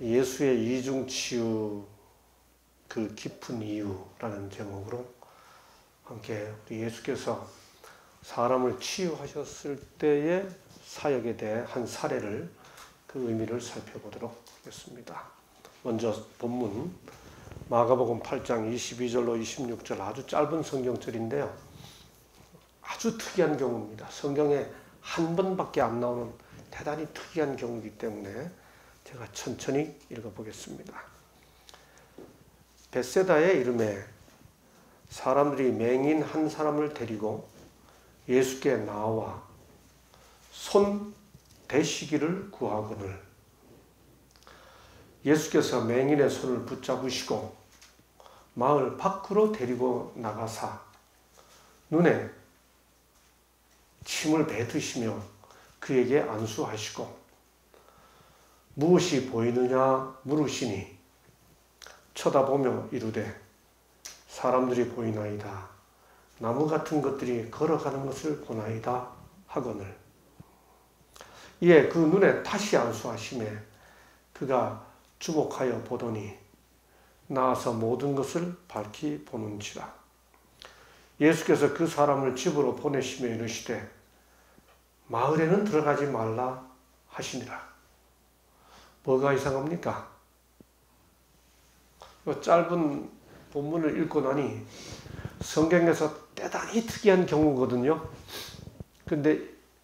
예수의 이중치유 그 깊은 이유라는 제목으로 함께 우리 예수께서 사람을 치유하셨을 때의 사역에 대해 한 사례를 그 의미를 살펴보도록 하겠습니다. 먼저 본문 마가복음 8장 22절로 26절 아주 짧은 성경절인데요. 아주 특이한 경우입니다. 성경에 한 번밖에 안 나오는 대단히 특이한 경우이기 때문에 제가 천천히 읽어보겠습니다. 벳세다의 이름에 사람들이 맹인 한 사람을 데리고 예수께 나와 손 대시기를 구하거늘 예수께서 맹인의 손을 붙잡으시고 마을 밖으로 데리고 나가사 눈에 침을 뱉으시며 그에게 안수하시고 무엇이 보이느냐 물으시니 쳐다보며 이르되 사람들이 보이나이다. 나무 같은 것들이 걸어가는 것을 보나이다 하거늘 이에 그 눈에 다시 안수하심에 그가 주목하여 보더니 나아서 모든 것을 밝히 보는지라. 예수께서 그 사람을 집으로 보내시며 이르시되 마을에는 들어가지 말라 하시니라. 뭐가 이상합니까? 짧은 본문을 읽고 나니 성경에서 대단히 특이한 경우거든요. 근데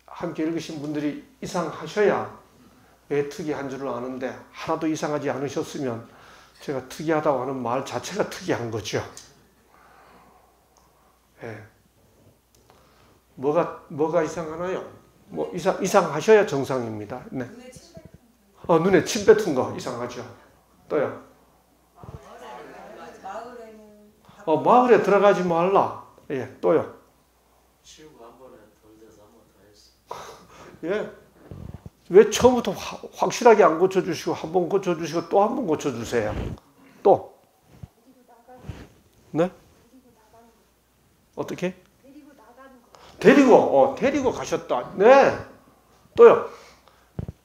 함께 읽으신 분들이 이상하셔야 왜 특이한 줄을 아는데 하나도 이상하지 않으셨으면 제가 특이하다고 하는 말 자체가 특이한 거죠. 네. 뭐가 이상하나요? 뭐 이상하셔야 정상입니다. 네. 눈에 침 뱉은 거 이상하죠. 또요. 마을에 들어가지 말라. 예, 또요. 치우고 한 번에 덜 돼서 한 번 더 했어. 예. 왜 처음부터 확실하게 안 고쳐주시고 한 번 고쳐주시고 또 한 번 고쳐주세요. 또. 네? 어떻게? 데리고 가셨다. 네. 또요.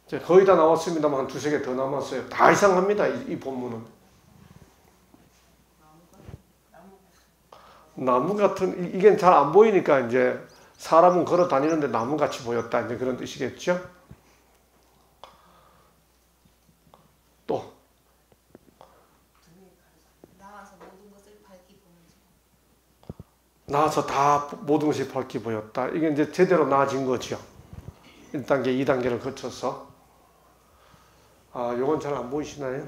이제 거의 다 나왔습니다만 한 두세 개 더 남았어요. 다 이상합니다. 이 본문은. 나무 같은, 이게 잘 안 보이니까 이제 사람은 걸어 다니는데 나무같이 보였다. 이제 그런 뜻이겠죠? 또. 나와서 다 모든 것이 밝게 보였다. 이게 이제 제대로 나아진 거죠. 1단계, 2단계를 거쳐서. 요건 잘 안 보이시나요?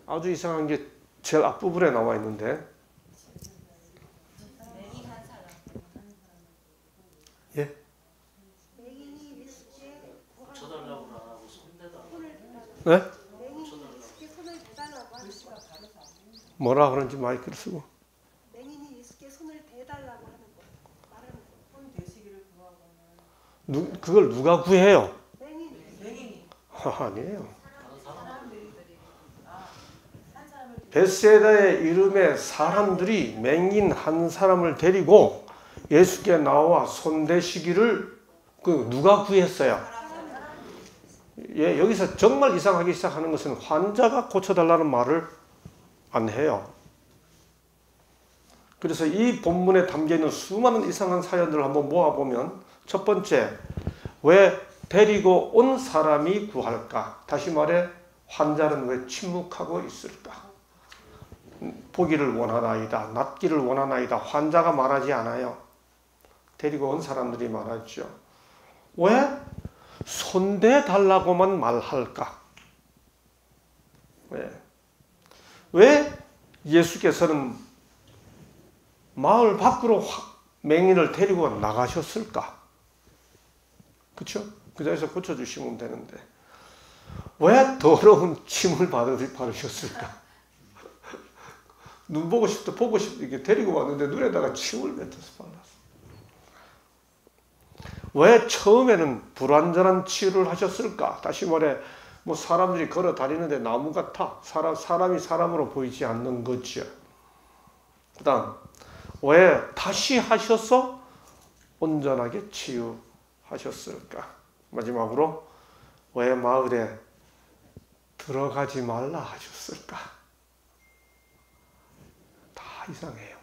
아주 이상한 게 제일 앞부분에 나와 있는데. 예? 네? 뭐라 그런지 마이크를 쓰고. 맹인이 예수께 손을 대달라고 하는 거. 말하는 거. 손 대시기를 구하거나. 그걸 누가 구해요? 맹인이. 아니에요. 벳세다의 이름에 사람들이 맹인 한 사람을 데리고 예수께 나와 손대시기를 누가 구했어요? 예, 여기서 정말 이상하기 시작하는 것은 환자가 고쳐달라는 말을 안 해요. 그래서 이 본문에 담겨있는 수많은 이상한 사연들을 한번 모아보면 첫 번째, 왜 데리고 온 사람이 구할까? 다시 말해 환자는 왜 침묵하고 있을까? 보기를 원하나이다. 낫기를 원하나이다. 환자가 말하지 않아요. 데리고 온 사람들이 말하죠. 왜? 손대달라고만 말할까? 왜 예수께서는 마을 밖으로 맹인을 데리고 나가셨을까? 그렇죠? 그 자리에서 고쳐주시면 되는데 왜 더러운 침을 바르셨을까? 눈 보고 싶다, 보고 싶다, 이렇게 데리고 왔는데 눈에다가 침을 뱉어서 발랐어. 왜 처음에는 불완전한 치유를 하셨을까? 다시 말해, 뭐 사람들이 걸어 다니는데 나무 같아. 사람이 사람으로 보이지 않는 거죠. 그 다음, 왜 다시 하셔서 온전하게 치유하셨을까? 마지막으로, 왜 마을에 들어가지 말라 하셨을까? 다 이상해요.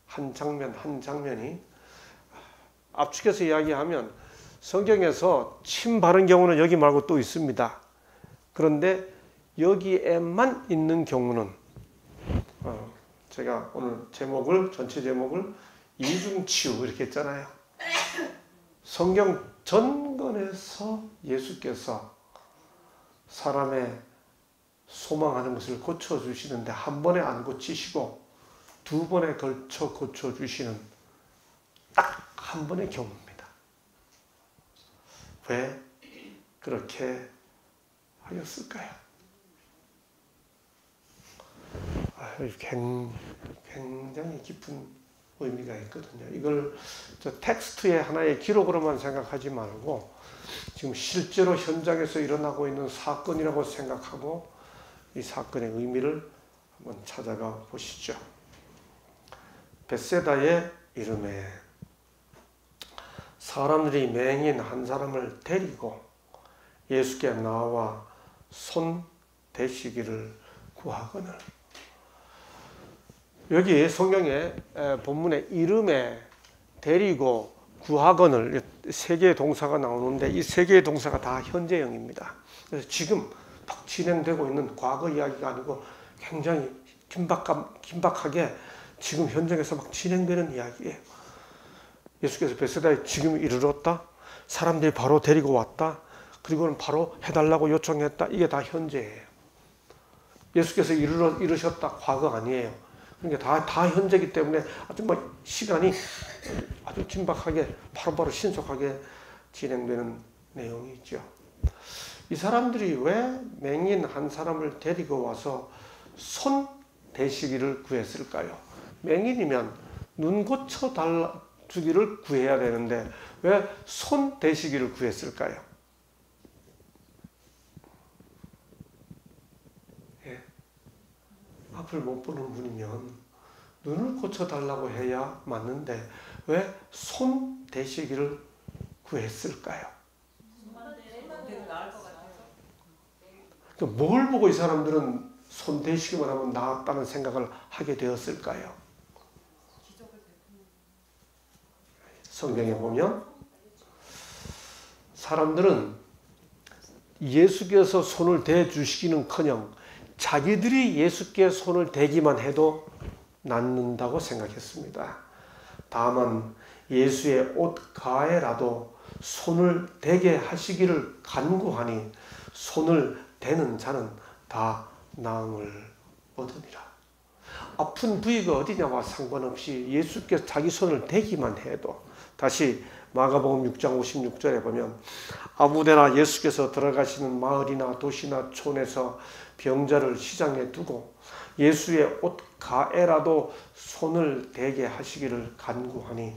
한 장면 한 장면이 압축해서 이야기하면 성경에서 침 바른 경우는 여기 말고 또 있습니다. 그런데 여기에만 있는 경우는 제가 오늘 전체 제목을 이중치유 이렇게 했잖아요. 성경 전권에서 예수께서 사람의 소망하는 것을 고쳐주시는데 한 번에 안 고치시고 두 번에 걸쳐 고쳐주시는 딱 한 번의 경우입니다. 왜 그렇게 하였을까요? 굉장히 깊은 의미가 있거든요. 이걸 저 텍스트의 하나의 기록으로만 생각하지 말고 지금 실제로 현장에서 일어나고 있는 사건이라고 생각하고 이 사건의 의미를 한번 찾아가 보시죠. 벳세다의 이름에 사람들이 맹인 한 사람을 데리고 예수께 나와 손 대시기를 구하거늘. 여기 성경에 본문에 이름에 데리고 구하거늘 세 개의 동사가 나오는데 이 세 개의 동사가 다 현재형입니다. 그래서 지금 막 진행되고 있는 과거 이야기가 아니고 굉장히 긴박하게 지금 현장에서 막 진행되는 이야기예요. 예수께서 벳세다에 지금 이르렀다. 사람들이 바로 데리고 왔다. 그리고는 바로 해달라고 요청했다. 이게 다 현재예요. 예수께서 이르셨다. 과거 아니에요. 그러니까 다 현재이기 때문에 아주 시간이 아주 긴박하게 바로바로 신속하게 진행되는 내용이 있죠. 이 사람들이 왜 맹인 한 사람을 데리고 와서 손 대시기를 구했을까요? 맹인이면 눈 고쳐 주기를 구해야 되는데 왜 손 대시기를 구했을까요? 예. 앞을 못 보는 분이면 눈을 고쳐달라고 해야 맞는데 왜 손 대시기를 구했을까요? 뭘 보고 이 사람들은 손 대시기만 하면 나았다는 생각을 하게 되었을까요? 성경에 보면 사람들은 예수께서 손을 대주시기는커녕 자기들이 예수께 손을 대기만 해도 낫는다고 생각했습니다. 다만 예수의 옷 가에라도 손을 대게 하시기를 간구하니 손을 대는 자는 다 나음을 얻으니라. 아픈 부위가 어디냐와 상관없이 예수께서 자기 손을 대기만 해도, 다시 마가복음 6장 56절에 보면 아무데나 예수께서 들어가시는 마을이나 도시나 촌에서 병자를 시장에 두고 예수의 옷 가에라도 손을 대게 하시기를 간구하니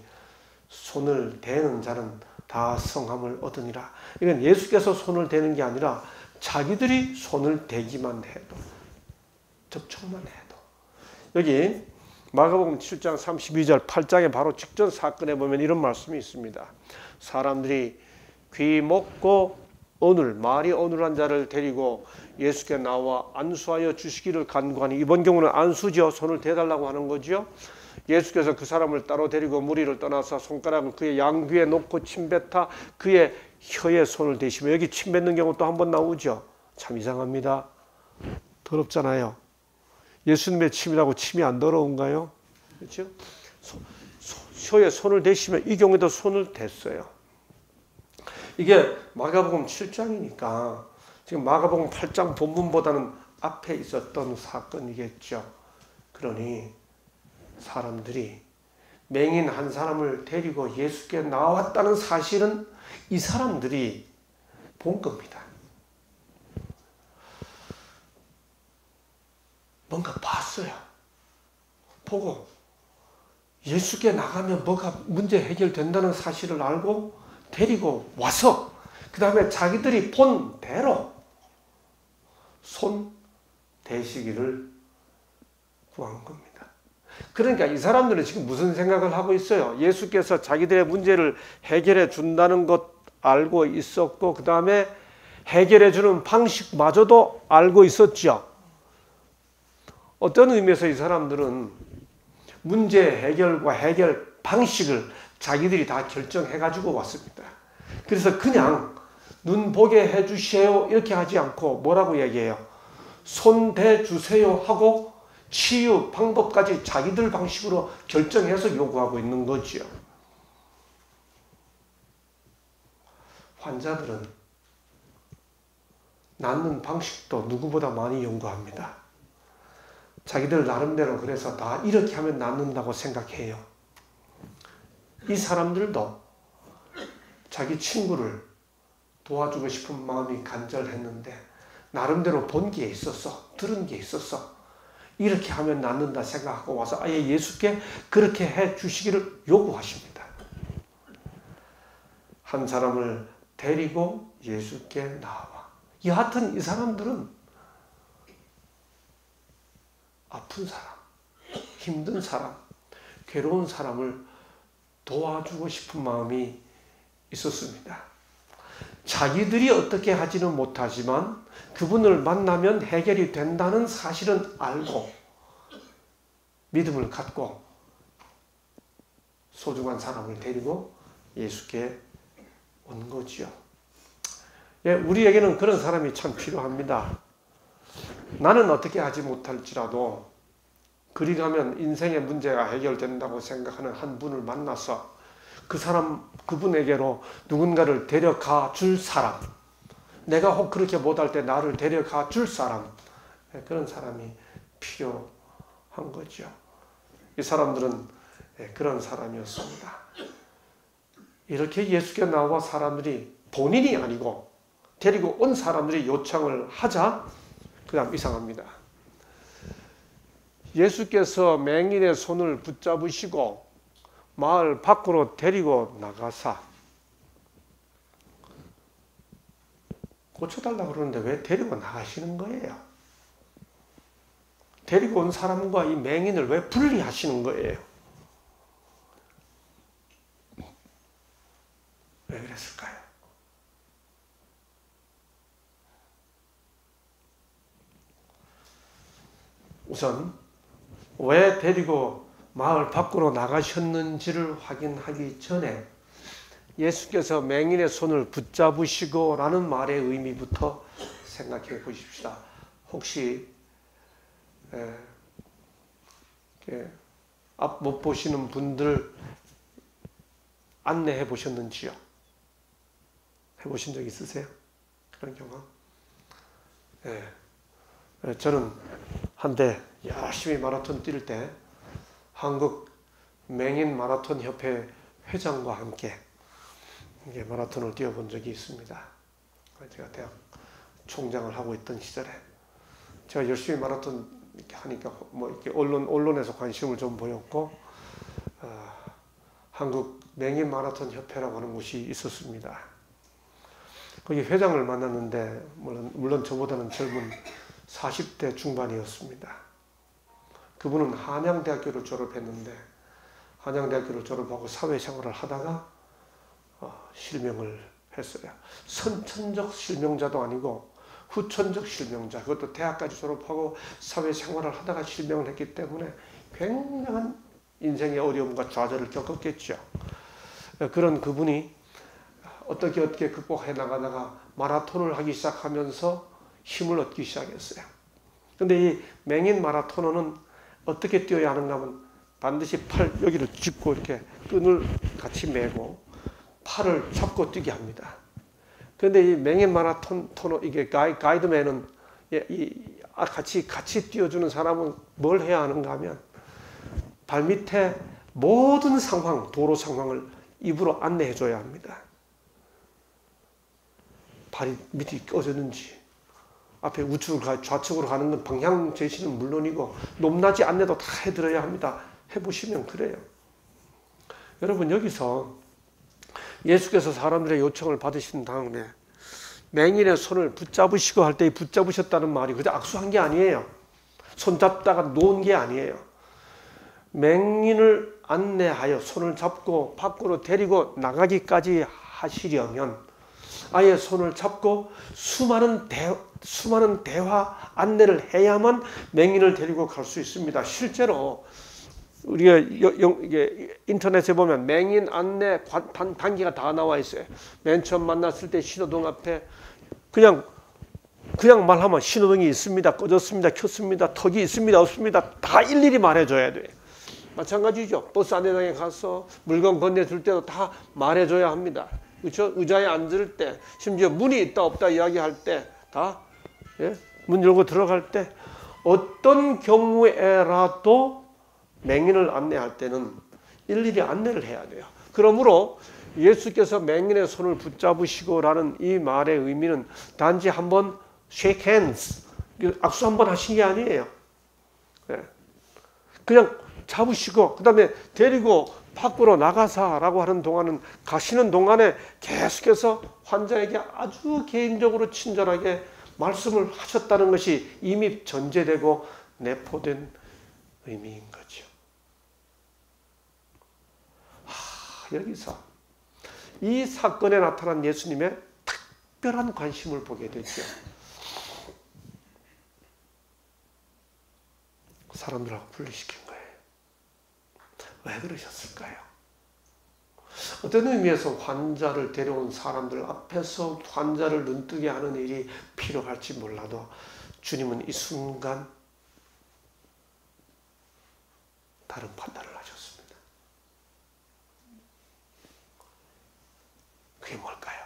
손을 대는 자는 다 성함을 얻으니라. 이건 예수께서 손을 대는 게 아니라 자기들이 손을 대기만 해도, 접촉만 해도. 여기 마가복음 7장 32절 8장의 바로 직전 사건에 보면 이런 말씀이 있습니다. 사람들이 귀 먹고 말이 어눌한 자를 데리고 예수께 나와 안수하여 주시기를 간구하니, 이번 경우는 안수죠. 손을 대달라고 하는 거죠. 예수께서 그 사람을 따로 데리고 무리를 떠나서 손가락을 그의 양귀에 놓고 침뱉어 그의 혀에 손을 대시며, 여기 침뱉는 경우 또 한 번 나오죠. 참 이상합니다. 더럽잖아요. 예수님의 침이라고 침이 안 더러운가요? 그렇죠? 혀에 손을 대시면 이 경우에도 손을 댔어요. 이게 마가복음 7장이니까 지금 마가복음 8장 본문보다는 앞에 있었던 사건이겠죠. 그러니 사람들이 맹인 한 사람을 데리고 예수께 나왔다는 사실은 이 사람들이 본 겁니다. 뭔가 봤어요. 보고 예수께 나가면 뭐가 문제 해결된다는 사실을 알고 데리고 와서 그 다음에 자기들이 본 대로 손 대시기를 구한 겁니다. 그러니까 이 사람들은 지금 무슨 생각을 하고 있어요? 예수께서 자기들의 문제를 해결해 준다는 것 알고 있었고, 그 다음에 해결해 주는 방식마저도 알고 있었죠. 어떤 의미에서 이 사람들은 문제 해결과 해결 방식을 자기들이 다 결정해 가지고 왔습니다. 그래서 그냥 눈 보게 해 주세요 이렇게 하지 않고 뭐라고 얘기해요? 손 대 주세요 하고 치유 방법까지 자기들 방식으로 결정해서 요구하고 있는 거지요. 환자들은 낫는 방식도 누구보다 많이 연구합니다. 자기들 나름대로 그래서 다 이렇게 하면 낫는다고 생각해요. 이 사람들도 자기 친구를 도와주고 싶은 마음이 간절했는데 나름대로 본 게 있었어. 들은 게 있었어. 이렇게 하면 낫는다 생각하고 와서 아예 예수께 그렇게 해 주시기를 요구하십니다. 한 사람을 데리고 예수께 나와. 여하튼 이 사람들은 아픈 사람, 힘든 사람, 괴로운 사람을 도와주고 싶은 마음이 있었습니다. 자기들이 어떻게 하지는 못하지만 그분을 만나면 해결이 된다는 사실은 알고 믿음을 갖고 소중한 사람을 데리고 예수께 온 거지요. 예, 우리에게는 그런 사람이 참 필요합니다. 나는 어떻게 하지 못할지라도 그리 가면 인생의 문제가 해결된다고 생각하는 한 분을 만나서 그분에게로 누군가를 데려가 줄 사람, 내가 혹 그렇게 못할 때 나를 데려가 줄 사람, 그런 사람이 필요한 거죠. 이 사람들은 그런 사람이었습니다. 이렇게 예수께 나와 사람들이 본인이 아니고 데리고 온 사람들이 요청을 하자 그 다음 이상합니다. 예수께서 맹인의 손을 붙잡으시고 마을 밖으로 데리고 나가사 고쳐달라고 그러는데 왜 데리고 나가시는 거예요? 데리고 온 사람과 이 맹인을 왜 분리하시는 거예요? 왜 그랬을까요? 우선 왜 데리고 마을 밖으로 나가셨는지를 확인하기 전에 예수께서 맹인의 손을 붙잡으시고 라는 말의 의미부터 생각해 보십시다. 혹시 앞 못 보시는 분들 안내해 보셨는지요? 해보신 적 있으세요? 그런 경험? 저는 한때 열심히 마라톤 뛸 때 한국 맹인 마라톤 협회 회장과 함께 마라톤을 뛰어본 적이 있습니다. 제가 대학 총장을 하고 있던 시절에 제가 열심히 마라톤 이렇게 하니까 뭐 이렇게 언론에서 관심을 좀 보였고 한국 맹인 마라톤 협회라고 하는 곳이 있었습니다. 거기 회장을 만났는데 물론 저보다는 젊은 40대 중반이었습니다. 그분은 한양대학교를 졸업했는데 한양대학교를 졸업하고 사회생활을 하다가 실명을 했어요. 선천적 실명자도 아니고 후천적 실명자, 그것도 대학까지 졸업하고 사회생활을 하다가 실명을 했기 때문에 굉장한 인생의 어려움과 좌절을 겪었겠죠. 그런 그분이 어떻게 극복해 나가다가 마라톤을 하기 시작하면서 힘을 얻기 시작했어요. 근데 이 맹인 마라토너는 어떻게 뛰어야 하는가 하면 반드시 팔 여기를 짚고 이렇게 끈을 같이 매고 팔을 잡고 뛰게 합니다. 그런데 이 맹인 마라토너 이게 가이드맨은 같이 뛰어주는 사람은 뭘 해야 하는가 하면 발밑에 모든 상황, 도로 상황을 입으로 안내해 줘야 합니다. 발이 밑이 꺼졌는지 앞에 우측으로 좌측으로 가는 건 방향 제시는 물론이고 높낮이 안내도 다 해드려야 합니다. 해보시면 그래요. 여러분 여기서 예수께서 사람들의 요청을 받으신 다음에 맹인의 손을 붙잡으시고 할 때 이 붙잡으셨다는 말이 그저 악수한 게 아니에요. 손잡다가 놓은 게 아니에요. 맹인을 안내하여 손을 잡고 밖으로 데리고 나가기까지 하시려면 아예 손을 잡고 수많은 대화 안내를 해야만 맹인을 데리고 갈 수 있습니다. 실제로 우리가 이게 인터넷에 보면 맹인 안내 단계가 다 나와 있어요. 맨 처음 만났을 때 신호등 앞에 그냥 말하면 신호등이 있습니다, 꺼졌습니다, 켰습니다, 턱이 있습니다, 없습니다, 다 일일이 말해줘야 돼요. 마찬가지죠. 버스 안내장에 가서 물건 건네줄 때도 다 말해줘야 합니다. 그렇죠? 의자에 앉을 때, 심지어 문이 있다 없다 이야기할 때 다 문 열고 들어갈 때 어떤 경우에라도 맹인을 안내할 때는 일일이 안내를 해야 돼요. 그러므로 예수께서 맹인의 손을 붙잡으시고라는 이 말의 의미는 단지 한번 shake hands, 악수 한번 하신 게 아니에요. 그냥 잡으시고 그 다음에 데리고 밖으로 나가사라고 하는 동안은 가시는 동안에 계속해서 환자에게 아주 개인적으로 친절하게 말씀을 하셨다는 것이 이미 전제되고 내포된 의미인 거죠. 여기서 이 사건에 나타난 예수님의 특별한 관심을 보게 되죠. 사람들하고 분리시킨 거예요. 왜 그러셨을까요? 어떤 의미에서 환자를 데려온 사람들 앞에서 환자를 눈뜨게 하는 일이 필요할지 몰라도 주님은 이 순간 다른 판단을 하셨습니다. 그게 뭘까요?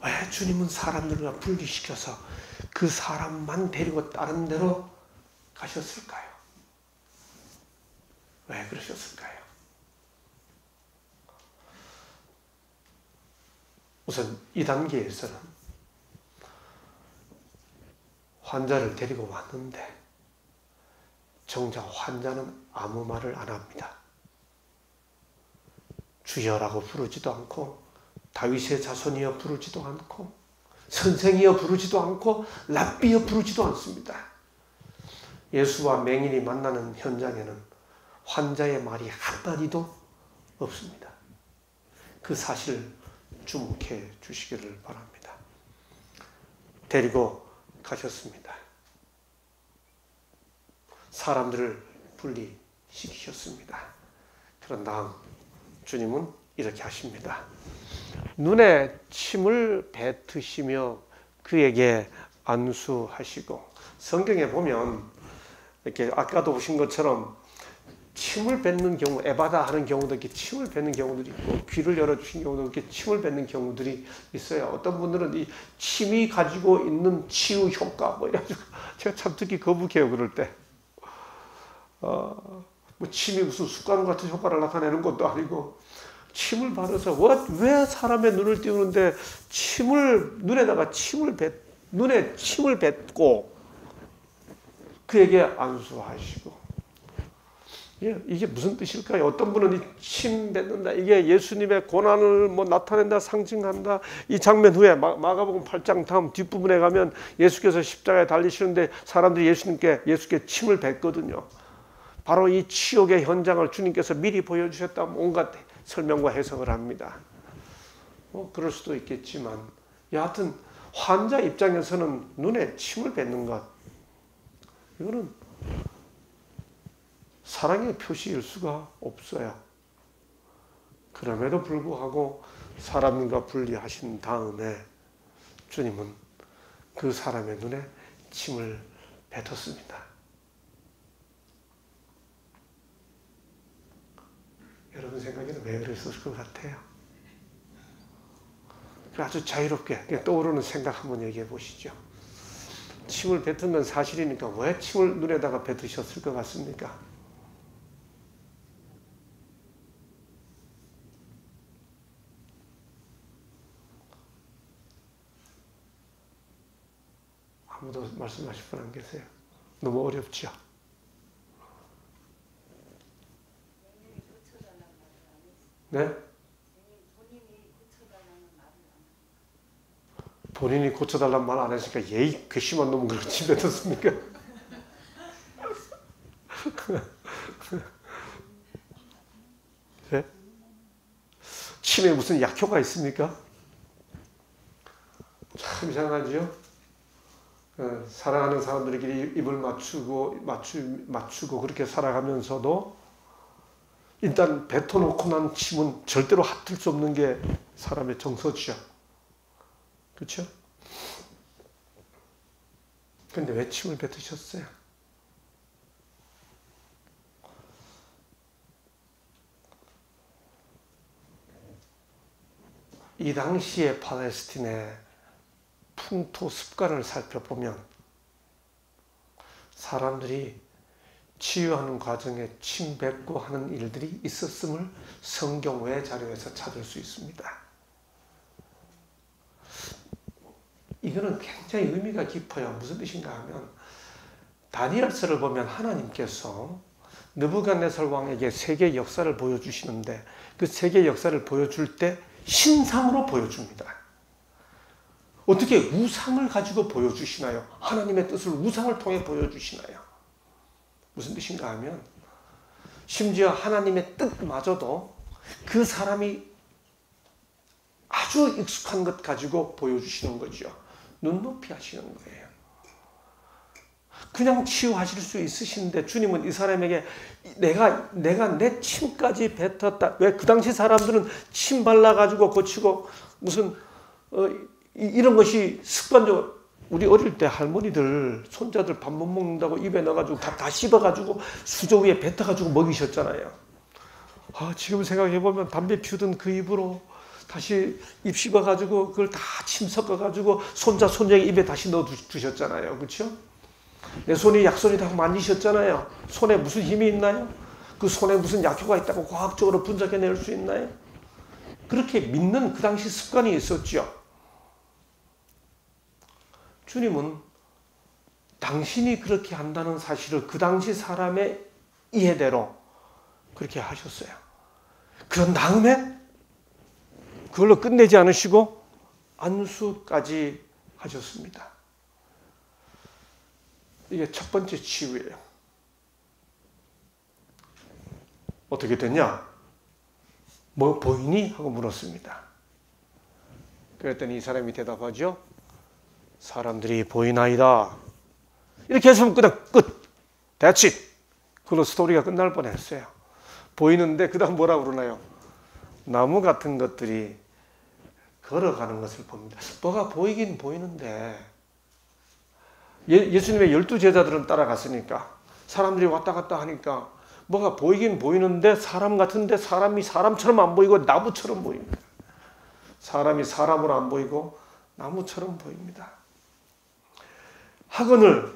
왜 주님은 사람들과 분리시켜서 그 사람만 데리고 다른 데로 가셨을까요? 왜 그러셨을까요? 우선 이 단계에서는 환자를 데리고 왔는데 정작 환자는 아무 말을 안 합니다. 주여라고 부르지도 않고 다윗의 자손이여 부르지도 않고 선생이여 부르지도 않고 랍비여 부르지도 않습니다. 예수와 맹인이 만나는 현장에는 환자의 말이 한마디도 없습니다. 그 사실을 주목해 주시기를 바랍니다. 데리고 가셨습니다. 사람들을 분리시키셨습니다. 그런 다음 주님은 이렇게 하십니다. 눈에 침을 뱉으시며 그에게 안수하시고, 성경에 보면 이렇게 아까도 보신 것처럼 침을 뱉는 경우, 에바다 하는 경우도 이렇게 침을 뱉는 경우들이 있고, 귀를 열어주신 경우도 이렇게 침을 뱉는 경우들이 있어요. 어떤 분들은 이 침이 가지고 있는 치유 효과, 뭐 이래가지고 제가 참 듣기 거북해요, 그럴 때. 뭐 침이 무슨 습관 같은 효과를 나타내는 것도 아니고, 침을 받아서 왜 사람의 눈을 띄우는데 눈에 침을 뱉고 그에게 안수하시고. 이게 무슨 뜻일까요? 어떤 분은 이 침 뱉는다, 이게 예수님의 고난을 나타낸다, 상징한다. 이 장면 후에 마가복음 8장 다음 뒷부분에 가면 예수께서 십자가에 달리시는데 사람들이 예수께 침을 뱉거든요. 바로 이 치욕의 현장을 주님께서 미리 보여주셨다, 온갖 설명과 해석을 합니다. 그럴 수도 있겠지만 여하튼 환자 입장에서는 눈에 침을 뱉는 것, 이거는 사랑의 표시일 수가 없어요. 그럼에도 불구하고 사람과 분리하신 다음에 주님은 그 사람의 눈에 침을 뱉었습니다. 여러분 생각에는 왜 그랬을 것 같아요? 아주 자유롭게 그냥 떠오르는 생각 한번 얘기해 보시죠. 침을 뱉은 건 사실이니까 왜 침을 눈에다가 뱉으셨을 것 같습니까? 아무도 말씀하실 분 안 계세요? 너무 어렵죠? 네? 본인이 고쳐달라는 말 안 했으니까 예의 괘씸한 놈은 그렇게 침 뱉었습니까? 침에 무슨 약효가 있습니까? 참 이상하지요? 사랑하는 사람들끼리 입을 맞추고 그렇게 살아가면서도 일단 뱉어놓고 난 침은 절대로 핫을 수 없는 게 사람의 정서지요. 그렇죠? 근데 왜 침을 뱉으셨어요? 이 당시의 팔레스틴의 풍토 습관을 살펴보면 사람들이 치유하는 과정에 침 뱉고 하는 일들이 있었음을 성경 외 자료에서 찾을 수 있습니다. 이거는 굉장히 의미가 깊어요. 무슨 뜻인가 하면 다니엘서를 보면 하나님께서 느부갓네살 왕에게 세계 역사를 보여주시는데 그 세계 역사를 보여줄 때 신상으로 보여줍니다. 어떻게 우상을 가지고 보여주시나요? 하나님의 뜻을 우상을 통해 보여주시나요? 무슨 뜻인가 하면 심지어 하나님의 뜻마저도 그 사람이 아주 익숙한 것 가지고 보여주시는 거죠. 눈높이 하시는 거예요. 그냥 치유하실 수 있으신데 주님은 이 사람에게 내가 내 침까지 뱉었다. 왜 그 당시 사람들은 침 발라가지고 고치고 무슨 이런 것이 습관적으로 우리 어릴 때 할머니들 손자들 밥 못 먹는다고 입에 넣어가지고 다 씹어가지고 수저 위에 뱉어가지고 먹이셨잖아요. 지금 생각해보면 담배 피우던 그 입으로 다시 입 씹어가지고 그걸 다 침 섞어가지고 손자 손녀의 입에 다시 넣어 두셨잖아요. 그렇죠? 내 손이 약손이라고 만지셨잖아요. 손에 무슨 힘이 있나요? 그 손에 무슨 약효가 있다고 과학적으로 분석해낼 수 있나요? 그렇게 믿는 그 당시 습관이 있었죠. 주님은 당신이 그렇게 한다는 사실을 그 당시 사람의 이해대로 그렇게 하셨어요. 그런 다음에 그걸로 끝내지 않으시고 안수까지 하셨습니다. 이게 첫 번째 치유예요. 어떻게 됐냐? 뭐 보이니? 하고 물었습니다. 그랬더니 이 사람이 대답하죠. 사람들이 보이나이다. 이렇게 했으면 그냥 끝. That's it. 그걸로 스토리가 끝날 뻔했어요. 보이는데 그 다음 뭐라고 그러나요? 나무 같은 것들이 걸어가는 것을 봅니다. 뭐가 보이긴 보이는데 예수님의 12제자들은 따라갔으니까 사람들이 왔다 갔다 하니까 뭐가 보이긴 보이는데 사람 같은데 사람이 사람처럼 안 보이고 나무처럼 보입니다. 사람이 사람으로 안 보이고 나무처럼 보입니다. 학원을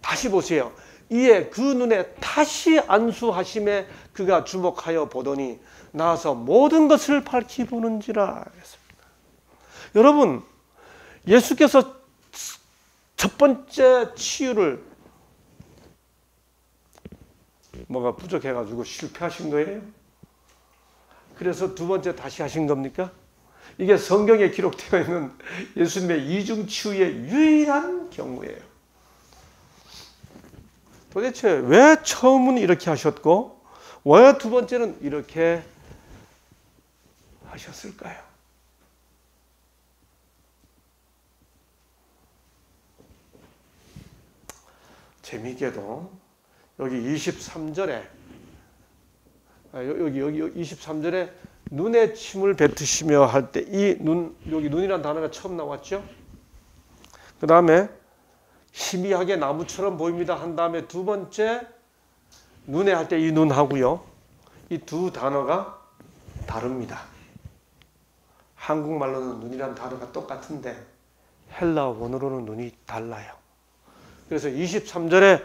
다시 보세요. 이에 그 눈에 다시 안수하심에 그가 주목하여 보더니 나와서 모든 것을 밝히 보는지라 했습니다. 여러분, 예수께서 첫 번째 치유를 뭐가 부족해가지고 실패하신 거예요? 그래서 두 번째 다시 하신 겁니까? 이게 성경에 기록되어 있는 예수님의 이중치유의 유일한 경우예요. 도대체 왜 처음은 이렇게 하셨고 왜 두 번째는 이렇게 하셨을까요? 재미있게도 여기 23절에 여기 23절에 눈에 침을 뱉으시며 할 때 이 눈, 여기 눈이라는 단어가 처음 나왔죠. 그 다음에 희미하게 나무처럼 보입니다 한 다음에 두 번째 눈에 할 때 이 눈하고요. 이 두 단어가 다릅니다. 한국말로는 눈이라는 단어가 똑같은데 헬라어 원어로는 눈이 달라요. 그래서 23절에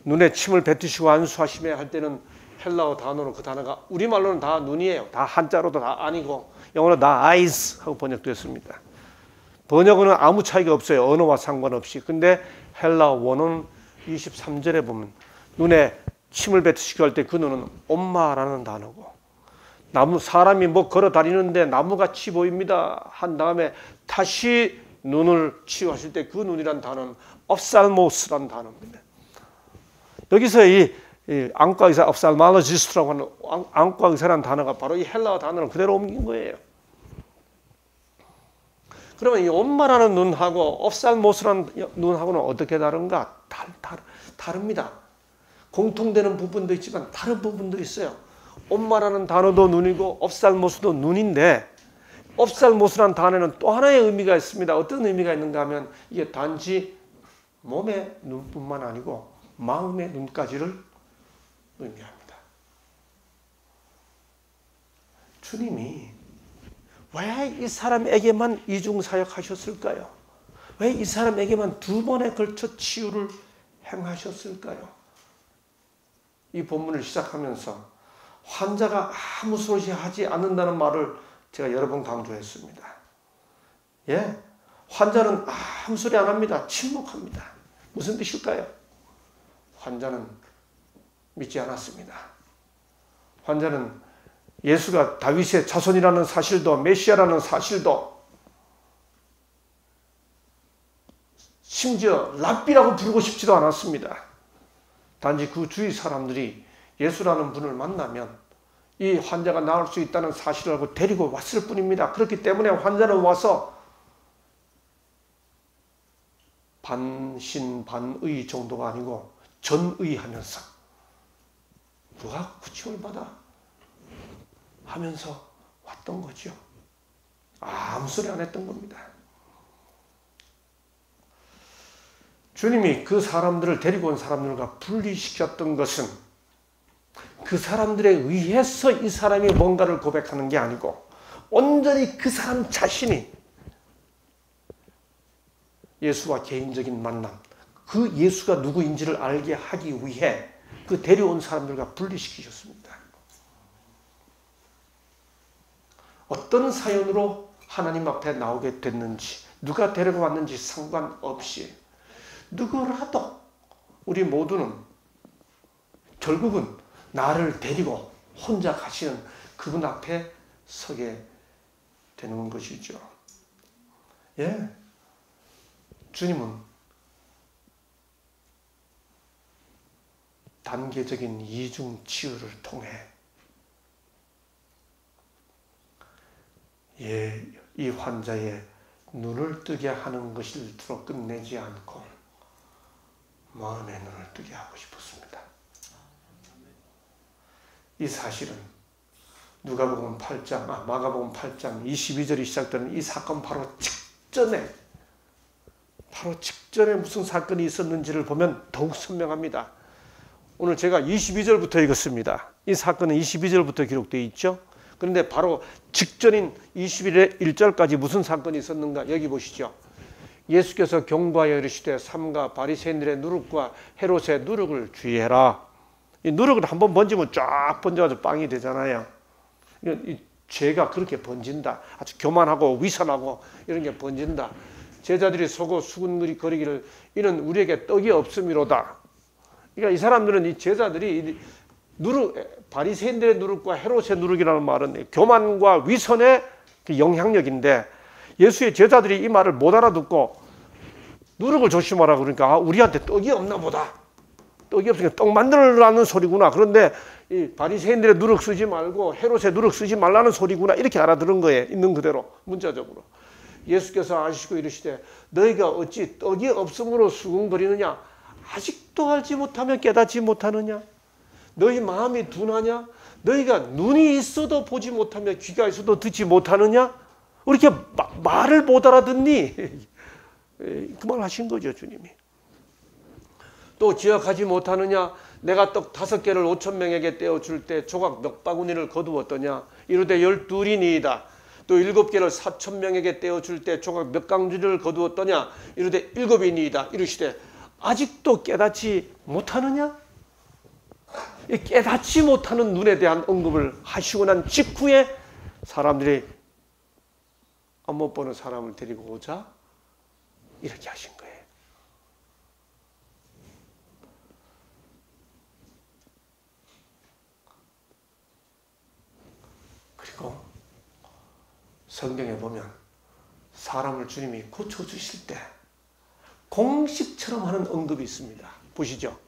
눈에 침을 뱉으시고 안수하시며 할 때는 헬라어 단어로 그 단어가 우리말로는 다 눈이에요. 다 한자로도 다 아니고 영어로 다 eyes 하고 번역됐습니다. 번역은 아무 차이가 없어요. 언어와 상관없이. 근데 헬라어 원어는 23절에 보면 눈에 침을 뱉으시고 할 때 그 눈은 엄마라는 단어고 사람이 뭐 걸어 다니는데 나무같이 보입니다 한 다음에 다시 눈을 치유하실 때 그 눈이란 단어는 옵살모스라는 단어입니다. 여기서 이 이 안과 의사 ophthalmologist라고 하는 안과 의사라는 단어가 바로 이 헬라어 단어를 그대로 옮긴 거예요. 그러면 이 엄마라는 눈하고 ophthalmos라는 눈하고는 어떻게 다른가? 다릅니다. 공통되는 부분도 있지만 다른 부분도 있어요. 엄마라는 단어도 눈이고 ophthalmos도 눈인데 ophthalmos라는 단어는 또 하나의 의미가 있습니다. 어떤 의미가 있는가 하면 이게 단지 몸의 눈뿐만 아니고 마음의 눈까지를 의미합니다. 주님이 왜 이 사람에게만 이중사역 하셨을까요? 왜 이 사람에게만 2번에 걸쳐 치유를 행하셨을까요? 이 본문을 시작하면서 환자가 아무 소리 하지 않는다는 말을 제가 여러 번 강조했습니다. 예, 환자는 아무 소리 안 합니다. 침묵합니다. 무슨 뜻일까요? 환자는 믿지 않았습니다. 환자는 예수가 다윗의 자손이라는 사실도 메시아라는 사실도 심지어 랍비라고 부르고 싶지도 않았습니다. 단지 그 주위 사람들이 예수라는 분을 만나면 이 환자가 나을 수 있다는 사실을 알고 데리고 왔을 뿐입니다. 그렇기 때문에 환자는 와서 반신반의 정도가 아니고 전의하면서 누가 구침을 받아 하면서 왔던 거죠. 아무 소리 안 했던 겁니다. 주님이 그 사람들을 데리고 온 사람들과 분리시켰던 것은 그 사람들에 의해서 이 사람이 뭔가를 고백하는 게 아니고 온전히 그 사람 자신이 예수와 개인적인 만남, 그 예수가 누구인지를 알게 하기 위해 그 데려온 사람들과 분리시키셨습니다. 어떤 사연으로 하나님 앞에 나오게 됐는지, 누가 데리고 왔는지 상관없이 누구라도 우리 모두는 결국은 나를 데리고 혼자 가시는 그분 앞에 서게 되는 것이죠. 예, 주님은 단계적인 이중 치유를 통해 이 환자의 눈을 뜨게 하는 것일로 끝내지 않고 마음의 눈을 뜨게 하고 싶었습니다. 이 사실은 누가복음 8장, 마가복음 8장 22절이 시작되는 이 사건 바로 직전에 무슨 사건이 있었는지를 보면 더욱 선명합니다. 오늘 제가 22절부터 읽었습니다. 이 사건은 22절부터 기록되어 있죠. 그런데 바로 직전인 21절까지 무슨 사건이 있었는가 여기 보시죠. 예수께서 경고하여 이르시되 삼가 바리새인들의 누룩과 헤롯의 누룩을 주의해라. 이 누룩을 한번 번지면 쫙 번져가지고 빵이 되잖아요. 이 죄가 그렇게 번진다. 아주 교만하고 위선하고 이런 게 번진다. 제자들이 속어 수군거리기를 이는 우리에게 떡이 없음이로다. 그러니까 이 사람들은 이 제자들이 바리새인들의 누룩과 헤롯의 누룩이라는 말은 교만과 위선의 그 영향력인데 예수의 제자들이 이 말을 못 알아듣고 누룩을 조심하라 그러니까 우리한테 떡이 없나 보다. 떡이 없으니까 떡 만들라는 소리구나. 그런데 이 바리새인들의 누룩 쓰지 말고 헤롯의 누룩 쓰지 말라는 소리구나. 이렇게 알아들은 거예요. 있는 그대로 문자적으로. 예수께서 아시고 이르시되 너희가 어찌 떡이 없음으로 수군거리느냐. 아직도 알지 못하며 깨닫지 못하느냐. 너희 마음이 둔하냐. 너희가 눈이 있어도 보지 못하며 귀가 있어도 듣지 못하느냐. 왜 이렇게 말을 못 알아듣니? 그 말 하신 거죠, 주님이. 또 기억하지 못하느냐. 내가 떡 5개를 5,000명에게 떼어줄 때 조각 몇 바구니를 거두었더냐. 이르되 12이니이다. 또 7개를 4,000명에게 떼어줄 때 조각 몇 강주를 거두었더냐. 이르되 7이니이다. 이르시되 아직도 깨닫지 못하느냐. 깨닫지 못하는 눈에 대한 언급을 하시고 난 직후에 사람들이 안 못 보는 사람을 데리고 오자 이렇게 하신 거예요. 그리고 성경에 보면 사람을 주님이 고쳐주실 때 공식처럼 하는 언급이 있습니다. 보시죠.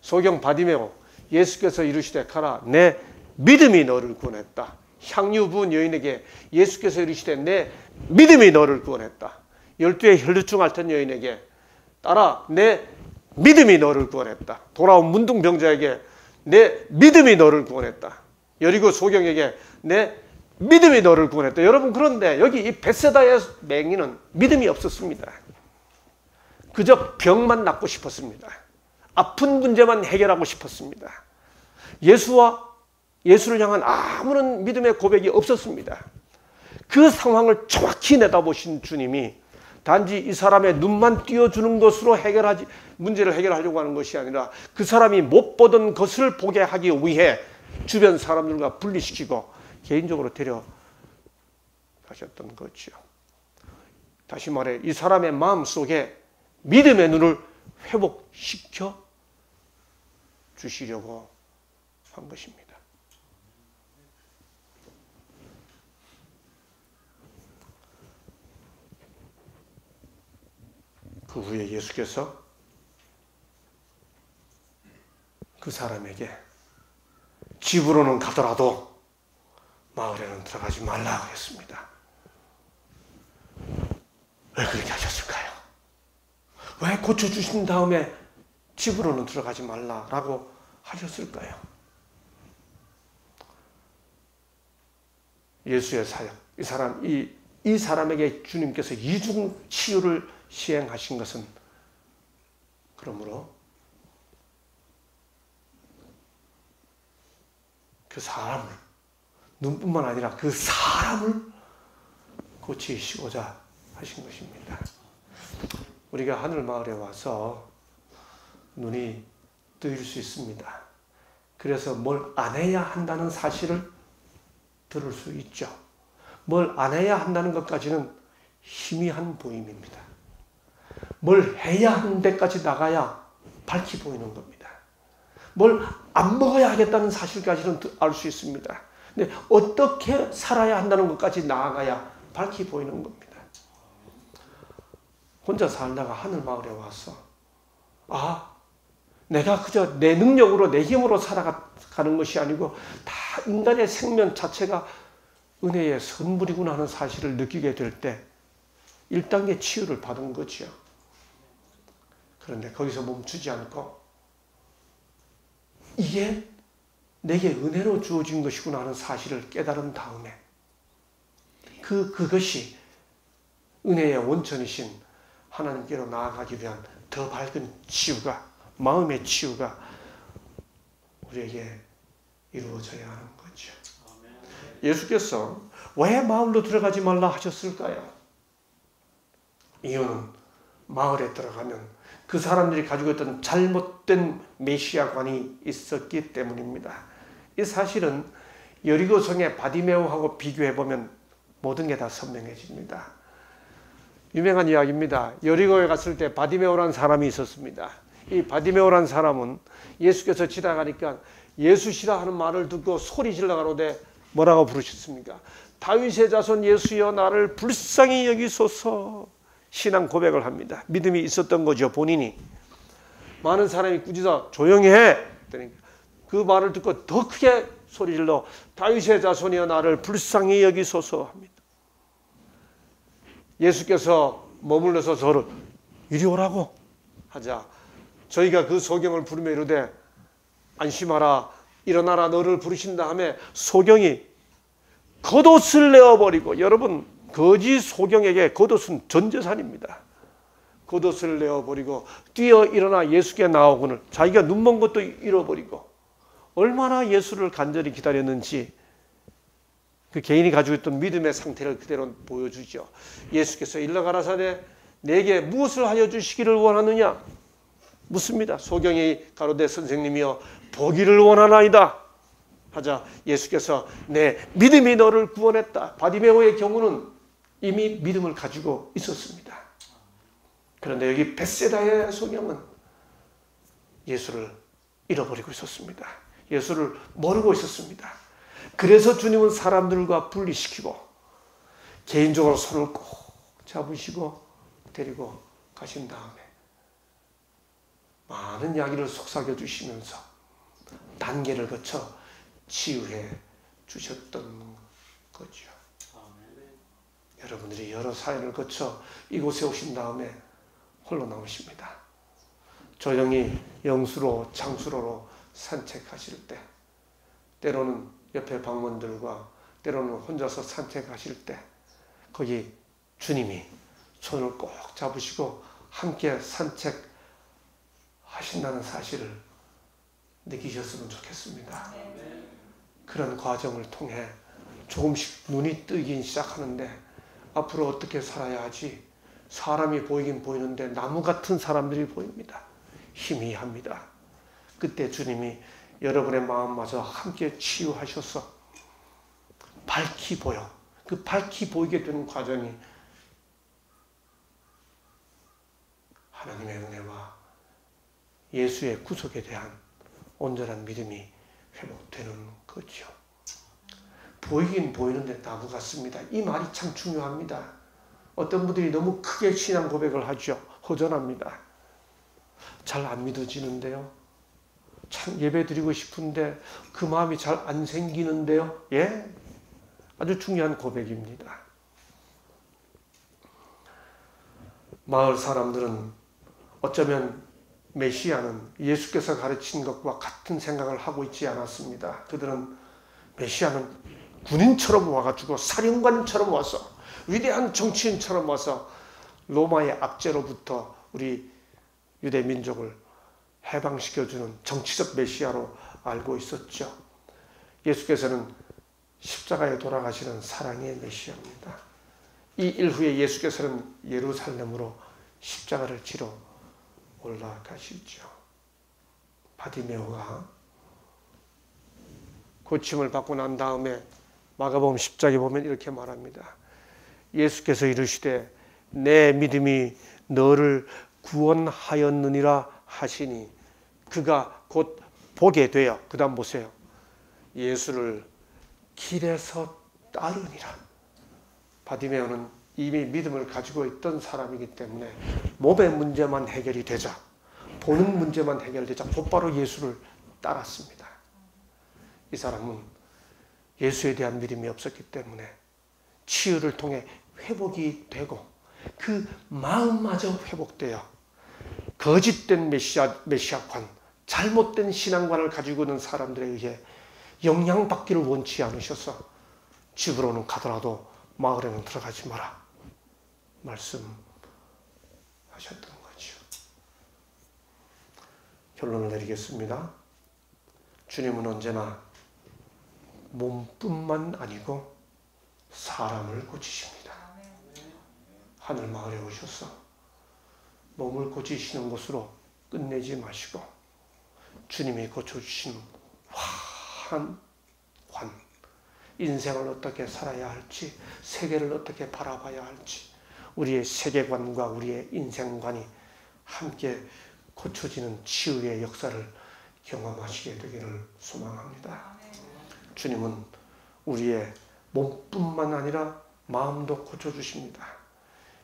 소경 바디메오 예수께서 이르시되 가라 내 믿음이 너를 구원했다. 향유 부은 여인에게 예수께서 이르시되 내 믿음이 너를 구원했다. 12의 혈루증 앓던 여인에게 따라 내 믿음이 너를 구원했다. 돌아온 문둥병자에게 내 믿음이 너를 구원했다. 여리고 소경에게 내 믿음이 너를 구원했다. 여러분, 그런데 여기 이 벳세다의 맹인은 믿음이 없었습니다. 그저 병만 낫고 싶었습니다. 아픈 문제만 해결하고 싶었습니다. 예수를 향한 아무런 믿음의 고백이 없었습니다. 그 상황을 정확히 내다보신 주님이 단지 이 사람의 눈만 띄워주는 것으로 문제를 해결하려고 하는 것이 아니라 그 사람이 못 보던 것을 보게 하기 위해 주변 사람들과 분리시키고 개인적으로 데려가셨던 거죠. 다시 말해 이 사람의 마음속에 믿음의 눈을 회복시켜 주시려고 한 것입니다. 그 후에 예수께서 그 사람에게 집으로는 가더라도 마을에는 들어가지 말라고 했습니다. 왜 그렇게 하셨을까요? 왜 고쳐주신 다음에 집으로는 들어가지 말라라고 하셨을까요? 예수의 사역, 이 사람에게 주님께서 이중 치유를 시행하신 것은 그러므로 그 사람을, 눈뿐만 아니라 그 사람을 고치시고자 하신 것입니다. 우리가 하늘마을에 와서 눈이 뜨일 수 있습니다. 그래서 뭘 안 해야 한다는 사실을 들을 수 있죠. 뭘 안 해야 한다는 것까지는 희미한 보임입니다. 뭘 해야 하는 데까지 나가야 밝히 보이는 겁니다. 뭘 안 먹어야 하겠다는 사실까지는 알 수 있습니다. 근데 어떻게 살아야 한다는 것까지 나아가야 밝히 보이는 겁니다. 혼자 살다가 하늘마을에 와서 내가 그저 내 능력으로 내 힘으로 살아가는 것이 아니고 다 인간의 생명 자체가 은혜의 선물이구나 하는 사실을 느끼게 될 때 1단계 치유를 받은 거죠. 그런데 거기서 멈추지 않고 이게 내게 은혜로 주어진 것이구나 하는 사실을 깨달은 다음에 그것이 은혜의 원천이신 하나님께로 나아가기 위한 더 밝은 치유가, 마음의 치유가 우리에게 이루어져야 하는 거죠. 예수께서 왜 마을로 들어가지 말라 하셨을까요? 이유는 마을에 들어가면 그 사람들이 가지고 있던 잘못된 메시아관이 있었기 때문입니다. 이 사실은 여리고성의 바디메오하고 비교해보면 모든 게 다 선명해집니다. 유명한 이야기입니다. 여리고에 갔을 때 바디메오라는 사람이 있었습니다. 이 바디메오라는 사람은 예수께서 지나가니까 예수시라 하는 말을 듣고 소리 질러 가로되 뭐라고 부르셨습니까? 다윗의 자손 예수여 나를 불쌍히 여기소서. 신앙 고백을 합니다. 믿음이 있었던 거죠, 본인이. 많은 사람이 꾸짖어 조용히 해. 그 말을 듣고 더 크게 소리질러 다윗의 자손이여 나를 불쌍히 여기소서 합니다. 예수께서 머물러서 저를 이리 오라고 하자 저희가 그 소경을 부르며 이르되 안심하라 일어나라 너를 부르신다 하며 소경이 겉옷을 내어버리고, 여러분 거지 소경에게 겉옷은 전 재산입니다. 겉옷을 내어버리고 뛰어 일어나 예수께 나오고는 자기가 눈먼 것도 잃어버리고 얼마나 예수를 간절히 기다렸는지 그 개인이 가지고 있던 믿음의 상태를 그대로 보여주죠. 예수께서 일러 가라사대 내게 무엇을 하여 주시기를 원하느냐 묻습니다. 소경이 가로되 선생님이여 보기를 원하나이다 하자 예수께서 내 믿음이 너를 구원했다. 바디메오의 경우는 이미 믿음을 가지고 있었습니다. 그런데 여기 벳세다의 소경은 예수를 잃어버리고 있었습니다. 예수를 모르고 있었습니다. 그래서 주님은 사람들과 분리시키고 개인적으로 손을 꼭 잡으시고 데리고 가신 다음에 많은 이야기를 속삭여 주시면서 단계를 거쳐 치유해 주셨던 거죠. 여러분들이 여러 사연을 거쳐 이곳에 오신 다음에 홀로 나오십니다. 조용히 영수로 장수로로 산책하실 때, 때로는 옆에 방문들과 때로는 혼자서 산책하실 때 거기 주님이 손을 꼭 잡으시고 함께 산책하신다는 사실을 느끼셨으면 좋겠습니다. 그런 과정을 통해 조금씩 눈이 뜨기 시작하는데 앞으로 어떻게 살아야 하지? 사람이 보이긴 보이는데 나무 같은 사람들이 보입니다. 희미합니다. 그때 주님이 여러분의 마음마저 함께 치유하셔서 밝히 보여. 그 밝히 보이게 되는 과정이 하나님의 은혜와 예수의 구속에 대한 온전한 믿음이 회복되는 거죠. 보이긴 보이는데 나무 같습니다. 이 말이 참 중요합니다. 어떤 분들이 너무 크게 신앙 고백을 하죠. 허전합니다. 잘 안 믿어지는데요. 참 예배 드리고 싶은데 그 마음이 잘 안 생기는데요. 예? 아주 중요한 고백입니다. 마을 사람들은 어쩌면 메시아는 예수께서 가르친 것과 같은 생각을 하고 있지 않았습니다. 그들은 메시아는 군인처럼 와가지고 사령관처럼 와서 위대한 정치인처럼 와서 로마의 압제로부터 우리 유대 민족을 해방시켜주는 정치적 메시아로 알고 있었죠. 예수께서는 십자가에 돌아가시는 사랑의 메시아입니다. 이 일 후에 예수께서는 예루살렘으로 십자가를 지러 올라가시죠. 바디메오가 고침을 받고 난 다음에 마가복음 10장에 보면 이렇게 말합니다. 예수께서 이르시되 내 믿음이 너를 구원하였느니라 하시니 그가 곧 보게 되어 그 다음 보세요. 예수를 길에서 따르니라. 바디메오는 이미 믿음을 가지고 있던 사람이기 때문에 몸의 문제만 해결이 되자, 보는 문제만 해결되자 곧바로 예수를 따랐습니다. 이 사람은 예수에 대한 믿음이 없었기 때문에 치유를 통해 회복이 되고 그 마음마저 회복되어 거짓된 메시아관, 잘못된 신앙관을 가지고 있는 사람들에 의해 영향받기를 원치 않으셔서 집으로는 가더라도 마을에는 들어가지 마라 말씀하셨던 거죠. 결론을 내리겠습니다. 주님은 언제나 몸뿐만 아니고 사람을 고치십니다. 하늘 마을에 오셔서 몸을 고치시는 것으로 끝내지 마시고 주님이 고쳐주시는 환한 관, 인생을 어떻게 살아야 할지, 세계를 어떻게 바라봐야 할지, 우리의 세계관과 우리의 인생관이 함께 고쳐지는 치유의 역사를 경험하시게 되기를 소망합니다. 주님은 우리의 몸뿐만 아니라 마음도 고쳐주십니다.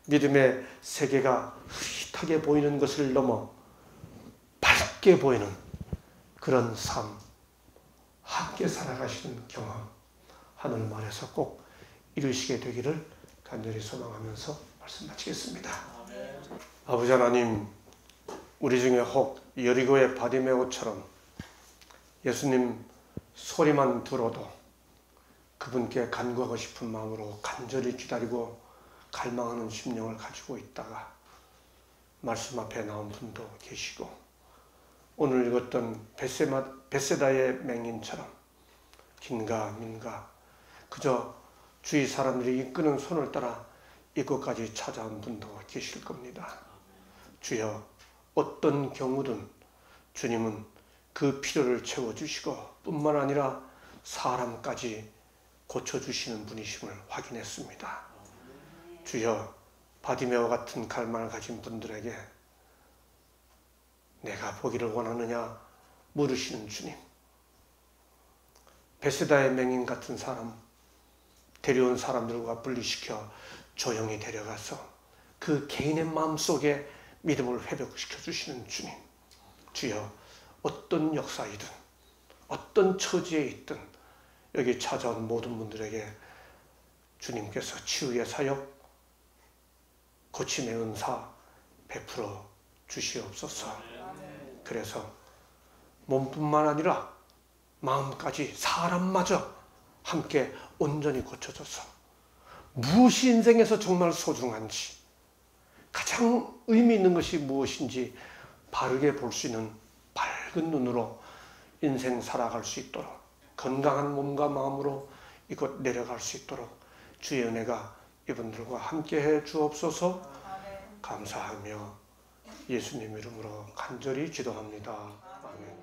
믿음의 세계가 흐릿하게 보이는 것을 넘어 밝게 보이는 그런 삶, 함께 살아가시는 경험, 하늘 마을에서 꼭 이루시게 되기를 간절히 소망하면서 말씀 마치겠습니다. 아버지 하나님, 우리 중에 혹 여리고의 바디메오처럼 예수님 소리만 들어도 그분께 간구하고 싶은 마음으로 간절히 기다리고 갈망하는 심령을 가지고 있다가 말씀 앞에 나온 분도 계시고 오늘 읽었던 벳세다의 맹인처럼 긴가 민가 그저 주위 사람들이 이끄는 손을 따라 이곳까지 찾아온 분도 계실 겁니다. 주여, 어떤 경우든 주님은 그 필요를 채워주시고 뿐만 아니라 사람까지 고쳐주시는 분이심을 확인했습니다. 주여, 바디메오 같은 갈망을 가진 분들에게 내가 보기를 원하느냐 물으시는 주님, 벳세다의 맹인 같은 사람 데려온 사람들과 분리시켜 조용히 데려가서 그 개인의 마음속에 믿음을 회복시켜 주시는 주님, 주여, 어떤 역사이든 어떤 처지에 있든 여기 찾아온 모든 분들에게 주님께서 치유의 사역, 고침의 은사 베풀어 주시옵소서. 그래서 몸뿐만 아니라 마음까지 사람마저 함께 온전히 고쳐져서 무엇이 인생에서 정말 소중한지, 가장 의미 있는 것이 무엇인지 바르게 볼 수 있는 밝은 눈으로 인생 살아갈 수 있도록, 건강한 몸과 마음으로 이곳 내려갈 수 있도록 주의 은혜가 이분들과 함께해 주옵소서. 감사하며 예수님 이름으로 간절히 기도합니다. 아멘.